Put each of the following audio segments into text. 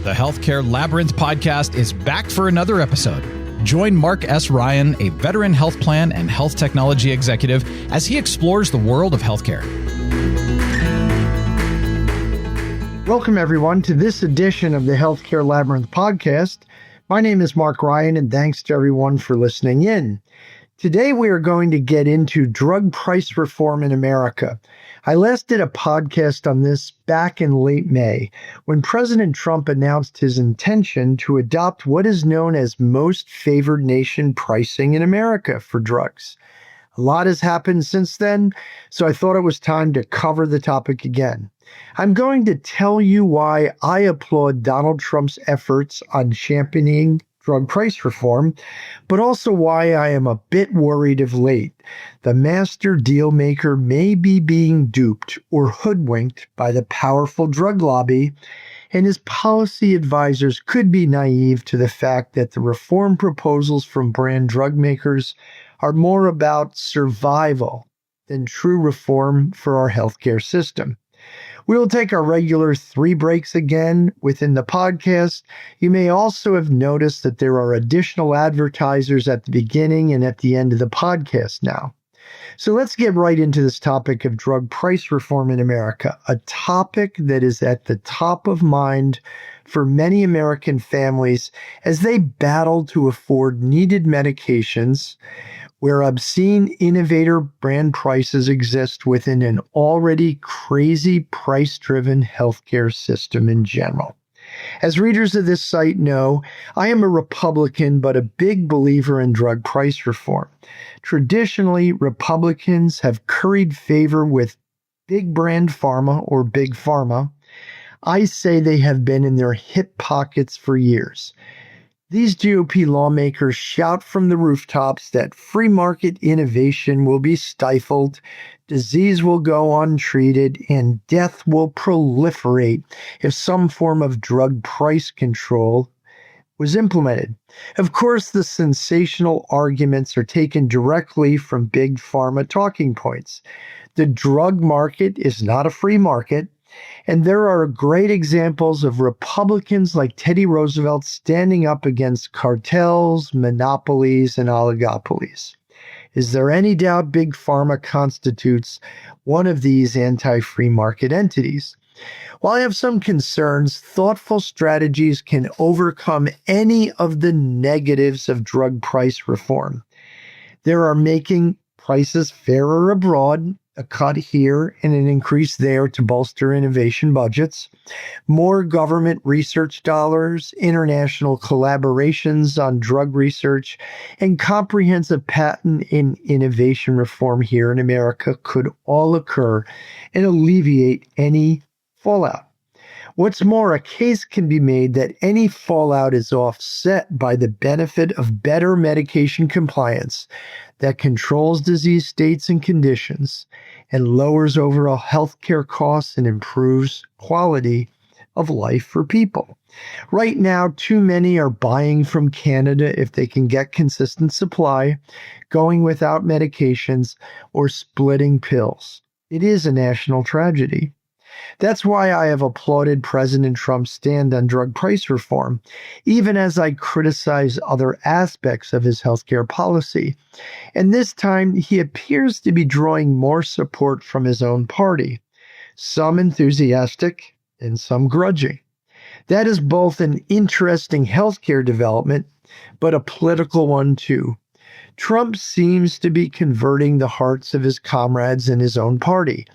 The Healthcare Labyrinth Podcast is back for another episode. Join Marc S. Ryan, a veteran health plan and health technology executive, as he explores the world of healthcare. Welcome, everyone, to this edition of the Healthcare Labyrinth Podcast. My name is Marc Ryan, and thanks to everyone for listening in. Today, we are going to get into drug price reform in America. I last did a podcast on this back in late May, when President Trump announced his intention to adopt what is known as most favored nation pricing in America for drugs. A lot has happened since then, so I thought it was time to cover the topic again. I'm going to tell you why I applaud Donald Trump's efforts on championing drug price reform, but also why I am a bit worried of late. The master deal maker may be being duped or hoodwinked by the powerful drug lobby, and his policy advisors could be naive to the fact that the reform proposals from brand drug makers are more about survival than true reform for our healthcare system. We will take our regular 3 breaks again within the podcast. You may also have noticed that there are additional advertisers at the beginning and at the end of the podcast now. So let's get right into this topic of drug price reform in America, a topic that is at the top of mind for many American families as they battle to afford needed medications where obscene innovator brand prices exist within an already crazy price-driven healthcare system in general. As readers of this site know, I am a Republican, but a big believer in drug price reform. Traditionally, Republicans have curried favor with big brand pharma or Big Pharma. I say they have been in their hip pockets for years. These GOP lawmakers shout from the rooftops that free market innovation will be stifled, disease will go untreated, and death will proliferate if some form of drug price control was implemented. Of course, the sensational arguments are taken directly from Big Pharma talking points. The drug market is not a free market. And there are great examples of Republicans like Teddy Roosevelt standing up against cartels, monopolies, and oligopolies. Is there any doubt Big Pharma constitutes one of these anti-free market entities? While I have some concerns, thoughtful strategies can overcome any of the negatives of drug price reform. There are making prices fairer abroad, a cut here and an increase there to bolster innovation budgets, more government research dollars, international collaborations on drug research, and comprehensive patent and innovation reform here in America could all occur and alleviate any fallout. What's more, a case can be made that any fallout is offset by the benefit of better medication compliance that controls disease states and conditions and lowers overall healthcare costs and improves quality of life for people. Right now, too many are buying from Canada if they can get consistent supply, going without medications, or splitting pills. It is a national tragedy. That's why I have applauded President Trump's stand on drug price reform, even as I criticize other aspects of his healthcare policy. And this time, he appears to be drawing more support from his own party, some enthusiastic and some grudging. That is both an interesting healthcare development, but a political one too. Trump seems to be converting the hearts of his comrades in his own party.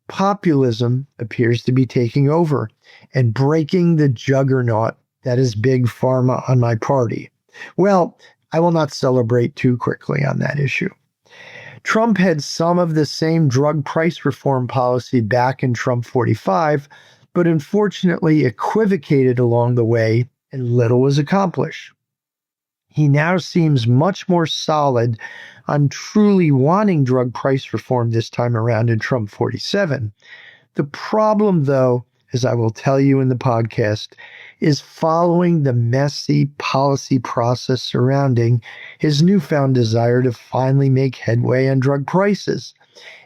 Populism appears to be taking over and breaking the juggernaut that is Big Pharma on my party. Well, I will not celebrate too quickly on that issue. Trump had some of the same drug price reform policy back in Trump 45, but unfortunately equivocated along the way and little was accomplished. He now seems much more solid on truly wanting drug price reform this time around in Trump 47. The problem, though, as I will tell you in the podcast, is following the messy policy process surrounding his newfound desire to finally make headway on drug prices.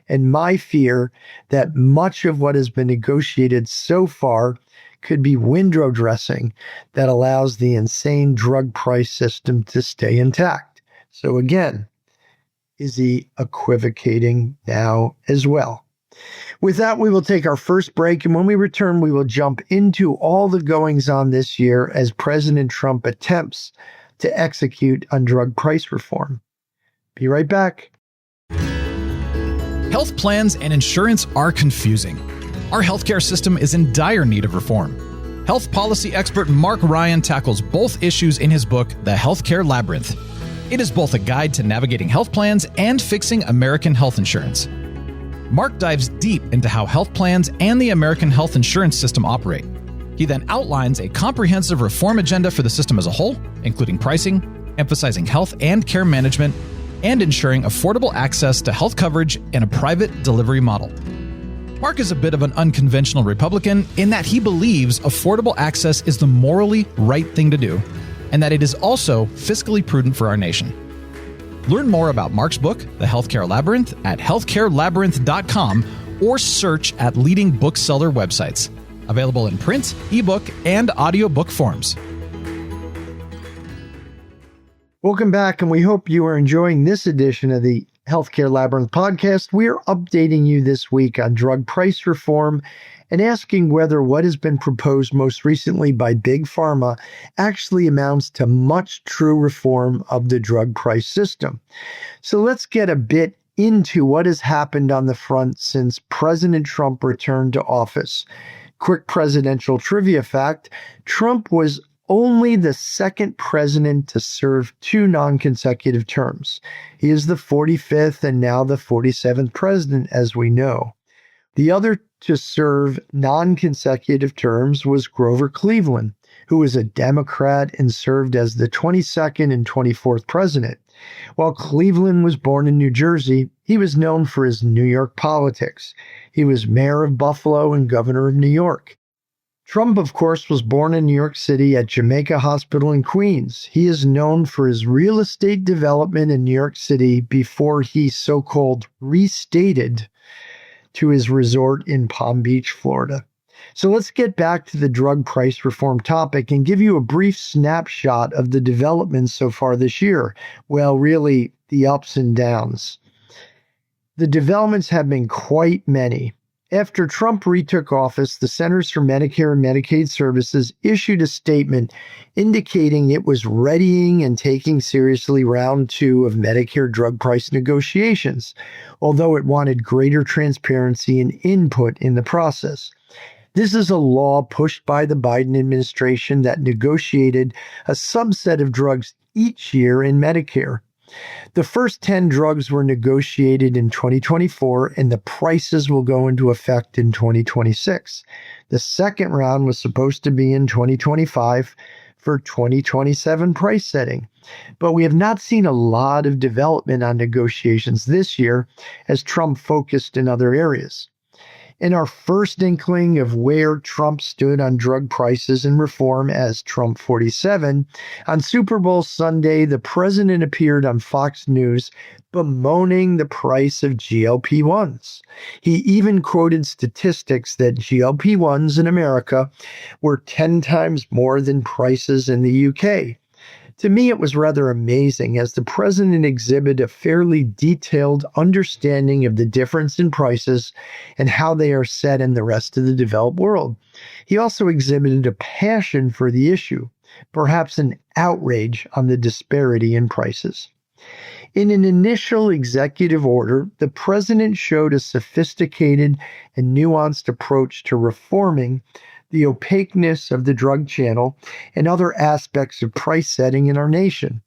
And my fear that much of what has been negotiated so far could be window dressing that allows the insane drug price system to stay intact. So again, is he equivocating now as well? With that, we will take our first break, and when we return, we will jump into all the goings-on this year as President Trump attempts to execute on drug price reform. Be right back. Health plans and insurance are confusing. Our healthcare system is in dire need of reform. Health policy expert Marc Ryan tackles both issues in his book, The Healthcare Labyrinth. It is both a guide to navigating health plans and fixing American health insurance. Marc dives deep into how health plans and the American health insurance system operate. He then outlines a comprehensive reform agenda for the system as a whole, including pricing, emphasizing health and care management, and ensuring affordable access to health coverage in a private delivery model. Marc is a bit of an unconventional Republican in that he believes affordable access is the morally right thing to do, and that it is also fiscally prudent for our nation. Learn more about Marc's book, The Healthcare Labyrinth, at healthcarelabyrinth.com or search at leading bookseller websites. Available in print, ebook, and audiobook forms. Welcome back, and we hope you are enjoying this edition of the Healthcare Labyrinth Podcast. We are updating you this week on drug price reform and asking whether what has been proposed most recently by Big Pharma actually amounts to much true reform of the drug price system. So let's get a bit into what has happened on the front since President Trump returned to office. Quick presidential trivia fact, Trump was only the second president to serve 2 non-consecutive terms. He is the 45th and now the 47th president, as we know. The other to serve non-consecutive terms was Grover Cleveland, who was a Democrat and served as the 22nd and 24th president. While Cleveland was born in New Jersey, he was known for his New York politics. He was mayor of Buffalo and governor of New York. Trump, of course, was born in New York City at Jamaica Hospital in Queens. He is known for his real estate development in New York City before he so-called restated to his resort in Palm Beach, Florida. So let's get back to the drug price reform topic and give you a brief snapshot of the developments so far this year. Well, really, the ups and downs. The developments have been quite many. After Trump retook office, the Centers for Medicare and Medicaid Services issued a statement indicating it was readying and taking seriously round 2 of Medicare drug price negotiations, although it wanted greater transparency and input in the process. This is a law pushed by the Biden administration that negotiated a subset of drugs each year in Medicare. The first 10 drugs were negotiated in 2024, and the prices will go into effect in 2026. The second round was supposed to be in 2025 for 2027 price setting. But we have not seen a lot of development on negotiations this year as Trump focused in other areas. In our first inkling of where Trump stood on drug prices and reform as Trump 47, on Super Bowl Sunday, the president appeared on Fox News bemoaning the price of GLP-1s. He even quoted statistics that GLP-1s in America were 10 times more than prices in the UK. To me, it was rather amazing as the president exhibited a fairly detailed understanding of the difference in prices and how they are set in the rest of the developed world. He also exhibited a passion for the issue, perhaps an outrage on the disparity in prices. In an initial executive order, the president showed a sophisticated and nuanced approach to reforming the opaqueness of the drug channel and other aspects of price setting in our nation,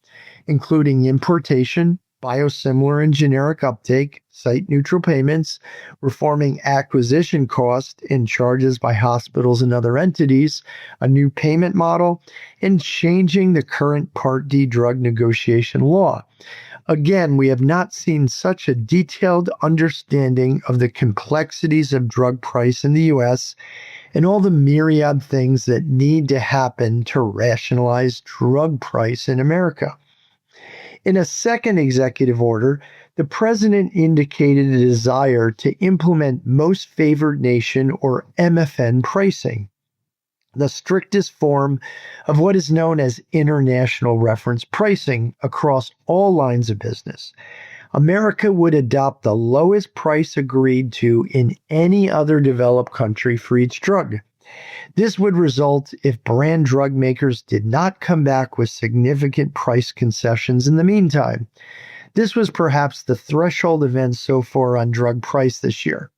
including importation, biosimilar and generic uptake, site-neutral payments, reforming acquisition cost and charges by hospitals and other entities, a new payment model, and changing the current Part D drug negotiation law. Again, we have not seen such a detailed understanding of the complexities of drug price in the U.S. and all the myriad things that need to happen to rationalize drug price in America. In a second executive order, the president indicated a desire to implement most favored nation or MFN pricing. the strictest form of what is known as international reference pricing across all lines of business. America would adopt the lowest price agreed to in any other developed country for each drug. This would result if brand drug makers did not come back with significant price concessions in the meantime. This was perhaps the threshold event so far on drug price this year.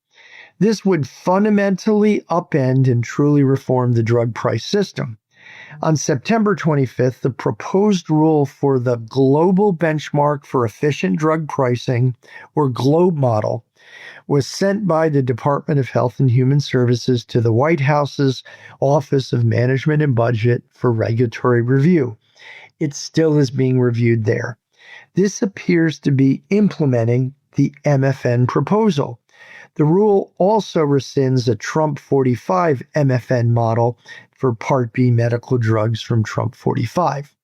This would fundamentally upend and truly reform the drug price system. On September 25th, the proposed rule for the Global Benchmark for Efficient Drug Pricing, or GLOBE model, was sent by the Department of Health and Human Services to the White House's Office of Management and Budget for regulatory review. It still is being reviewed there. This appears to be implementing the MFN proposal. The rule also rescinds a Trump 45 MFN model for Part B medical drugs from Trump 45.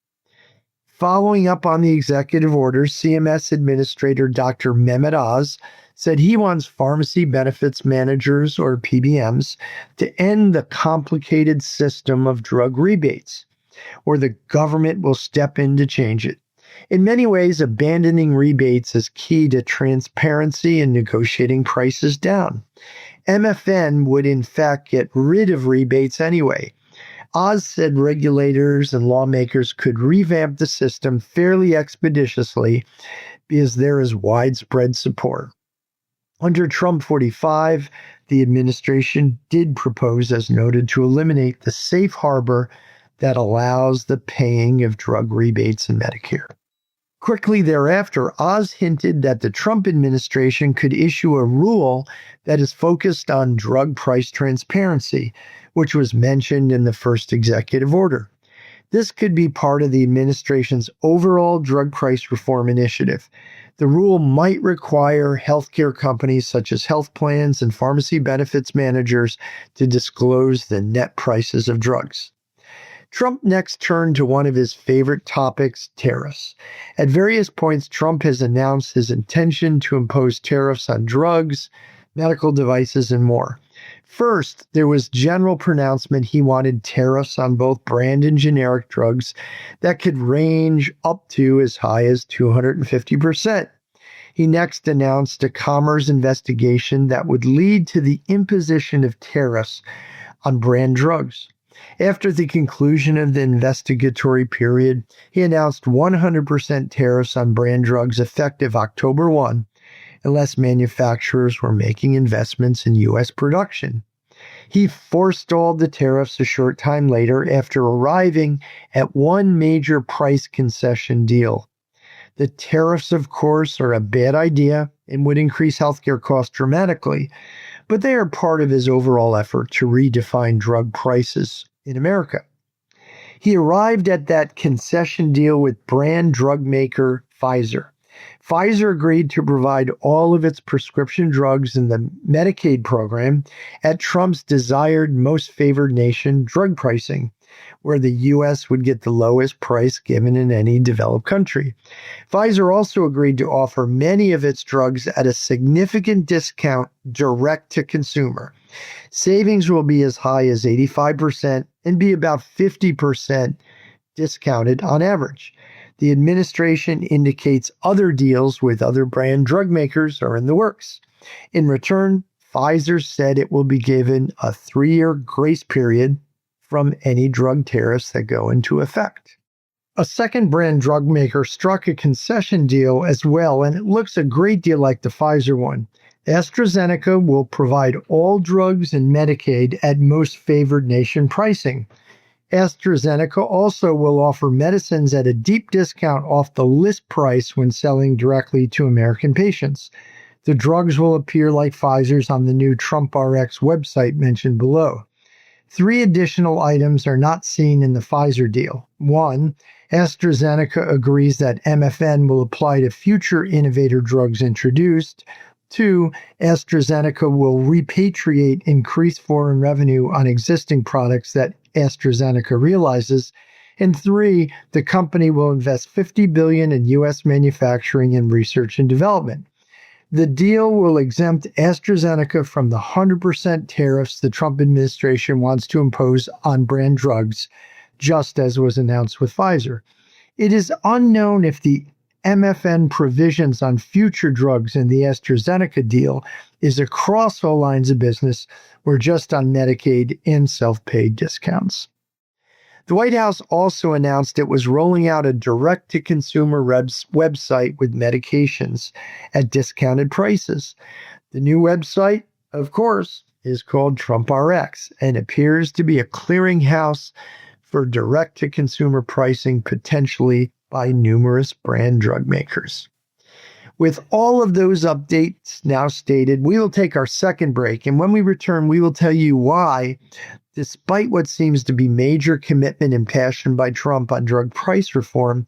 Following up on the executive order, CMS Administrator Dr. Mehmet Oz said he wants pharmacy benefits managers, or PBMs, to end the complicated system of drug rebates, or the government will step in to change it. In many ways, abandoning rebates is key to transparency and negotiating prices down. MFN would in fact get rid of rebates anyway. Oz said regulators and lawmakers could revamp the system fairly expeditiously because there is widespread support. Under Trump 45, the administration did propose, as noted, to eliminate the safe harbor that allows the paying of drug rebates in Medicare. Quickly thereafter, Oz hinted that the Trump administration could issue a rule that is focused on drug price transparency, which was mentioned in the first executive order. This could be part of the administration's overall drug price reform initiative. The rule might require healthcare companies such as health plans and pharmacy benefits managers to disclose the net prices of drugs. Trump next turned to one of his favorite topics, tariffs. At various points, Trump has announced his intention to impose tariffs on drugs, medical devices, and more. First, there was general pronouncement he wanted tariffs on both brand and generic drugs that could range up to as high as 250%. He next announced a commerce investigation that would lead to the imposition of tariffs on brand drugs. After the conclusion of the investigatory period, he announced 100% tariffs on brand drugs effective October 1, unless manufacturers were making investments in U.S. production. He forestalled the tariffs a short time later after arriving at one major price concession deal. The tariffs, of course, are a bad idea and would increase healthcare costs dramatically, but they are part of his overall effort to redefine drug prices in America. He arrived at that concession deal with brand drug maker Pfizer. Pfizer agreed to provide all of its prescription drugs in the Medicaid program at Trump's desired most favored nation drug pricing, where the U.S. would get the lowest price given in any developed country. Pfizer also agreed to offer many of its drugs at a significant discount direct to consumer. Savings will be as high as 85% and be about 50% discounted on average. The administration indicates other deals with other brand drug makers are in the works. In return, Pfizer said it will be given a 3-year grace period from any drug tariffs that go into effect. A second brand drug maker struck a concession deal as well, and it looks a great deal like the Pfizer one. AstraZeneca will provide all drugs and Medicaid at most favored nation pricing. AstraZeneca also will offer medicines at a deep discount off the list price when selling directly to American patients. The drugs will appear like Pfizer's on the new Trump RX website mentioned below. 3 additional items are not seen in the Pfizer deal. 1, AstraZeneca agrees that MFN will apply to future innovator drugs introduced. 2, AstraZeneca will repatriate increased foreign revenue on existing products that AstraZeneca realizes. And 3, the company will invest $50 billion in U.S. manufacturing and research and development. The deal will exempt AstraZeneca from the 100% tariffs the Trump administration wants to impose on brand drugs, just as was announced with Pfizer. It is unknown if the MFN provisions on future drugs in the AstraZeneca deal is across all lines of business or just on Medicaid and self-paid discounts. The White House also announced it was rolling out a direct-to-consumer website with medications at discounted prices. The new website, of course, is called TrumpRx and appears to be a clearinghouse for direct-to-consumer pricing, potentially by numerous brand drug makers. With all of those updates now stated, we will take our second break, and when we return, we will tell you why, despite what seems to be major commitment and passion by Trump on drug price reform,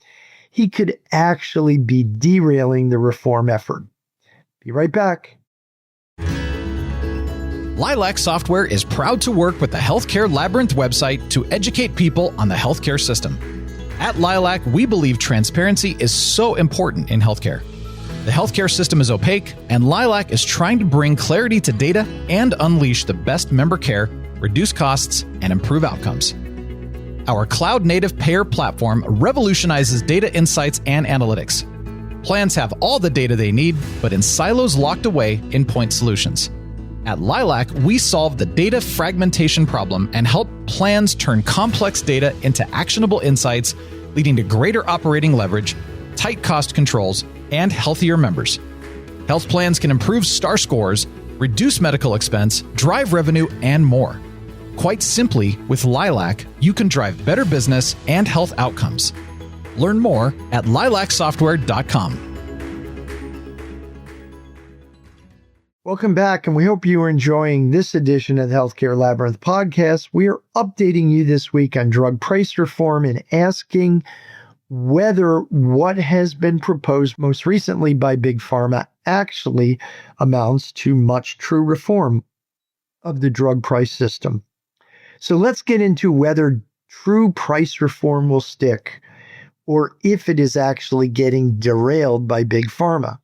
he could actually be derailing the reform effort. Be right back. Lilac Software is proud to work with the Healthcare Labyrinth website to educate people on the healthcare system. At Lilac, we believe transparency is so important in healthcare. The healthcare system is opaque, and Lilac is trying to bring clarity to data and unleash the best member care, reduce costs, and improve outcomes. Our cloud-native payer platform revolutionizes data insights and analytics. Plans have all the data they need, but in silos locked away in point solutions. At Lilac, we solve the data fragmentation problem and help plans turn complex data into actionable insights, leading to greater operating leverage, tight cost controls, and healthier members. Health plans can improve STAR scores, reduce medical expense, drive revenue, and more. Quite simply, with Lilac, you can drive better business and health outcomes. Learn more at lilacsoftware.com. Welcome back, and we hope you are enjoying this edition of the Healthcare Labyrinth Podcast. We are updating you this week on drug price reform and asking whether what has been proposed most recently by Big Pharma actually amounts to much true reform of the drug price system. So let's get into whether true price reform will stick or if it is actually getting derailed by Big Pharma.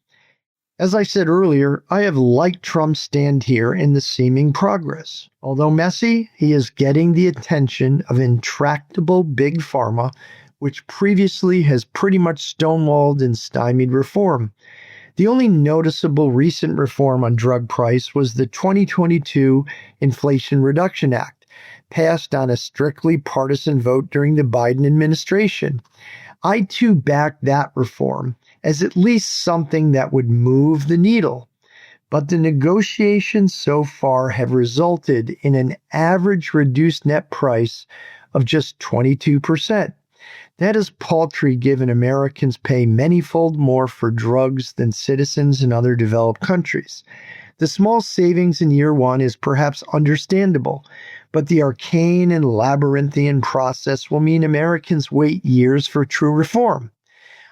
As I said earlier, I have liked Trump's stand here in the seeming progress. Although messy, he is getting the attention of intractable Big Pharma, which previously has pretty much stonewalled and stymied reform. The only noticeable recent reform on drug price was the 2022 Inflation Reduction Act, passed on a strictly partisan vote during the Biden administration. I too backed that reform as at least something that would move the needle. But the negotiations so far have resulted in an average reduced net price of just 22%. That is paltry given Americans pay manyfold more for drugs than citizens in other developed countries. The small savings in year one is perhaps understandable, but the arcane and labyrinthian process will mean Americans wait years for true reform.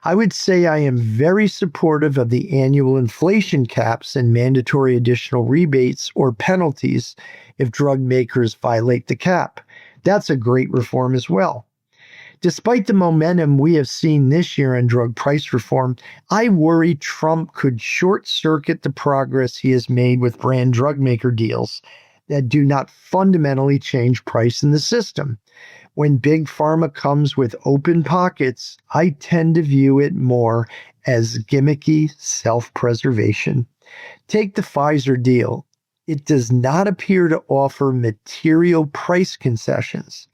I would say I am very supportive of the annual inflation caps and mandatory additional rebates or penalties if drug makers violate the cap. That's a great reform as well. Despite the momentum we have seen this year in drug price reform, I worry Trump could short-circuit the progress he has made with brand drug maker deals that do not fundamentally change price in the system. When Big Pharma comes with open pockets, I tend to view it more as gimmicky self-preservation. Take the Pfizer deal. It does not appear to offer material price concessions.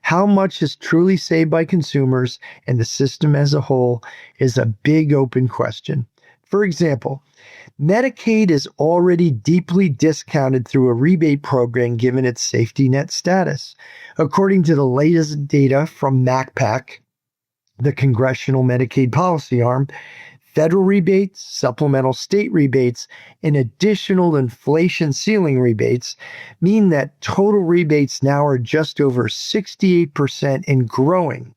How much is truly saved by consumers and the system as a whole is a big open question. For example, Medicaid is already deeply discounted through a rebate program given its safety net status. According to the latest data from MACPAC, the Congressional Medicaid Policy Arm, federal rebates, supplemental state rebates, and additional inflation ceiling rebates mean that total rebates now are just over 68% and growing.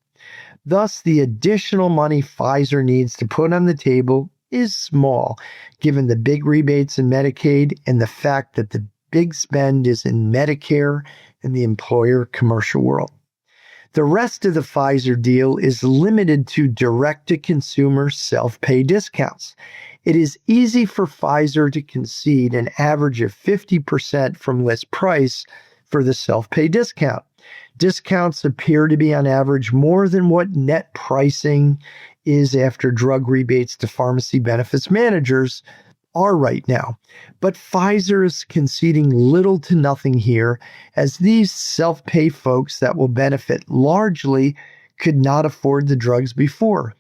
Thus, the additional money Pfizer needs to put on the table is small, given the big rebates in Medicaid and the fact that the big spend is in Medicare and the employer commercial world. The rest of the Pfizer deal is limited to direct-to-consumer self-pay discounts. It is easy for Pfizer to concede an average of 50% from list price for the self-pay discount. Discounts appear to be on average more than what net pricing is after drug rebates to pharmacy benefits managers are right now. But Pfizer is conceding little to nothing here, as these self-pay folks that will benefit largely could not afford the drugs before.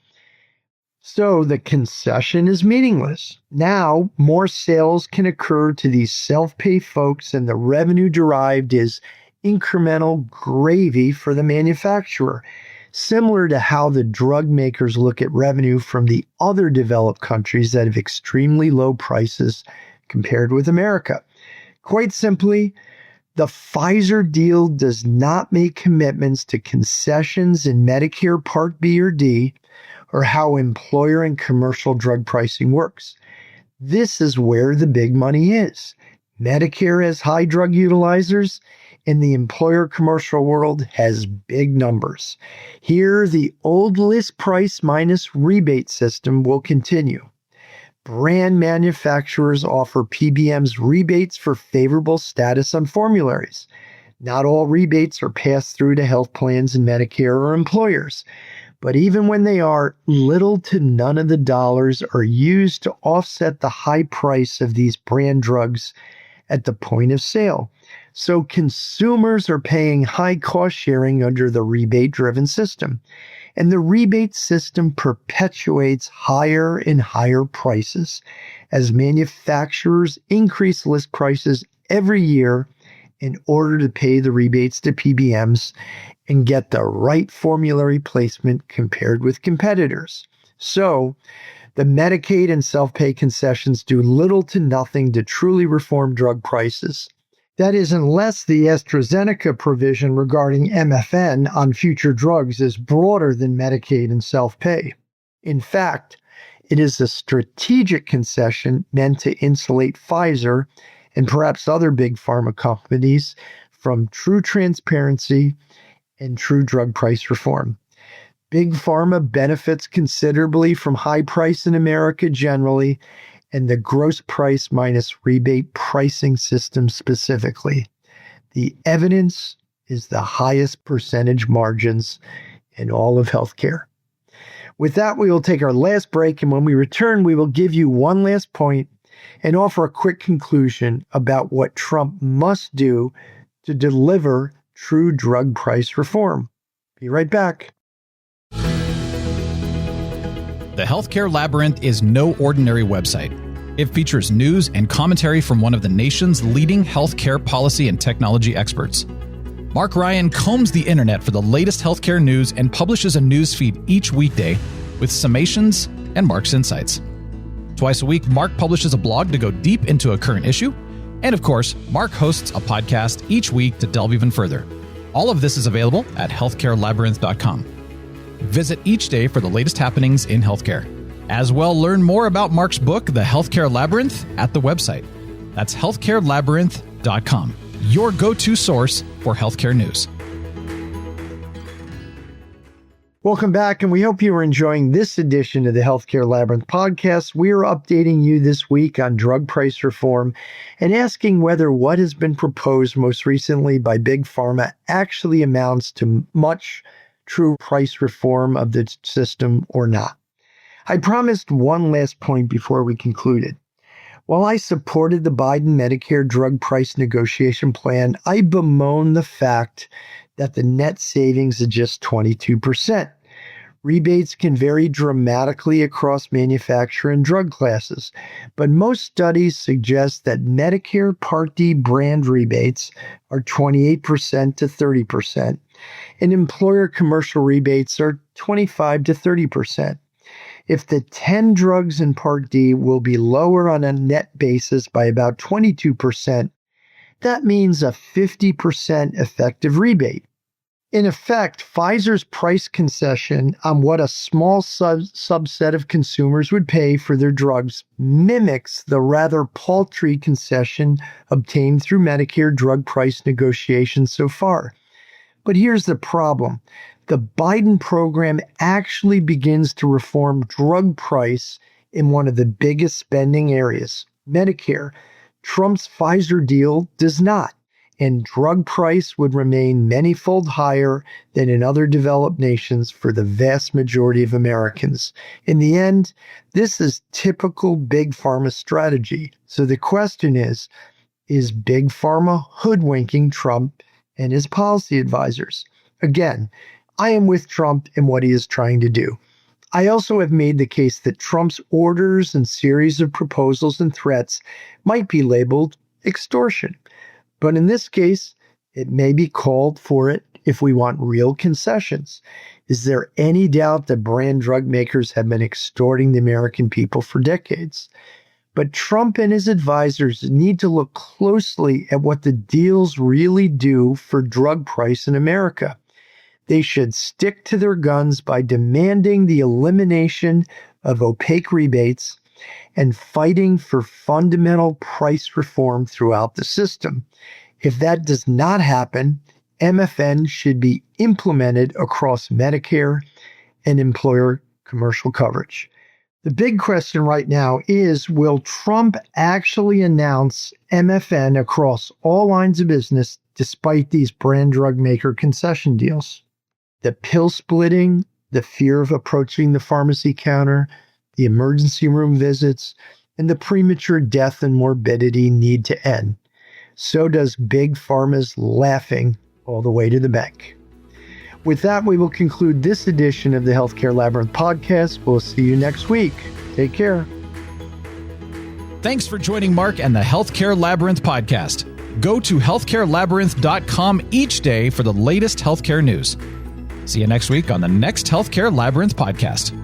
So the concession is meaningless. Now, more sales can occur to these self-pay folks, and the revenue derived is incremental gravy for the manufacturer, similar to how the drug makers look at revenue from the other developed countries that have extremely low prices compared with America. Quite simply, the Pfizer deal does not make commitments to concessions in Medicare Part B or D, or how employer and commercial drug pricing works. This is where the big money is. Medicare has high drug utilizers, and the employer commercial world has big numbers. Here, the old list price minus rebate system will continue. Brand manufacturers offer PBMs rebates for favorable status on formularies. Not all rebates are passed through to health plans and Medicare or employers. But even when they are, little to none of the dollars are used to offset the high price of these brand drugs at the point of sale. So consumers are paying high cost sharing under the rebate-driven system. And the rebate system perpetuates higher and higher prices as manufacturers increase list prices every year in order to pay the rebates to PBMs and get the right formulary placement compared with competitors. So, the Medicaid and self-pay concessions do little to nothing to truly reform drug prices. That is, unless the AstraZeneca provision regarding MFN on future drugs is broader than Medicaid and self-pay. In fact, it is a strategic concession meant to insulate Pfizer and perhaps other big pharma companies from true transparency and true drug price reform. Big Pharma benefits considerably from high price in America generally, and the gross price minus rebate pricing system specifically. The evidence is the highest percentage margins in all of healthcare. With that, we will take our last break, and when we return, we will give you one last point and offer a quick conclusion about what Trump must do to deliver true drug price reform. Be right back. The Healthcare Labyrinth is no ordinary website. It features news and commentary from one of the nation's leading healthcare policy and technology experts. Marc Ryan combs the internet for the latest healthcare news and publishes a news feed each weekday with summations and Marc's insights. Twice a week, Marc publishes a blog to go deep into a current issue. And of course, Marc hosts a podcast each week to delve even further. All of this is available at healthcarelabyrinth.com. Visit each day for the latest happenings in healthcare. As well, learn more about Marc's book, The Healthcare Labyrinth, at the website. That's healthcarelabyrinth.com, your go-to source for healthcare news. Welcome back, and we hope you are enjoying this edition of the Healthcare Labyrinth Podcast. We are updating you this week on drug price reform and asking whether what has been proposed most recently by Big Pharma actually amounts to much true price reform of the system or not. I promised one last point before we concluded. While I supported the Biden Medicare drug price negotiation plan, I bemoan the fact that the net savings is just 22%. Rebates can vary dramatically across manufacturer and drug classes, but most studies suggest that Medicare Part D brand rebates are 28% to 30%, and employer commercial rebates are 25 to 30%. If the 10 drugs in Part D will be lower on a net basis by about 22%, that means a 50% effective rebate. In effect, Pfizer's price concession on what a small subset of consumers would pay for their drugs mimics the rather paltry concession obtained through Medicare drug price negotiations so far. But here's the problem. The Biden program actually begins to reform drug price in one of the biggest spending areas, Medicare. Trump's Pfizer deal does not, and drug price would remain manyfold higher than in other developed nations for the vast majority of Americans. In the end, this is typical Big Pharma strategy. So the question is Big Pharma hoodwinking Trump and his policy advisors? Again, I am with Trump in what he is trying to do. I also have made the case that Trump's orders and series of proposals and threats might be labeled extortion. But in this case, it may be called for it if we want real concessions. Is there any doubt that brand drug makers have been extorting the American people for decades? But Trump and his advisors need to look closely at what the deals really do for drug price in America. They should stick to their guns by demanding the elimination of opaque rebates and fighting for fundamental price reform throughout the system. If that does not happen, MFN should be implemented across Medicare and employer commercial coverage. The big question right now is, will Trump actually announce MFN across all lines of business despite these brand drug maker concession deals? The pill splitting, the fear of approaching the pharmacy counter, the emergency room visits, and the premature death and morbidity need to end. So does Big Pharma's laughing all the way to the bank. With that, we will conclude this edition of the Healthcare Labyrinth Podcast. We'll see you next week. Take care. Thanks for joining Mark and the Healthcare Labyrinth Podcast. Go to healthcarelabyrinth.com each day for the latest healthcare news. See you next week on the next Healthcare Labyrinth Podcast.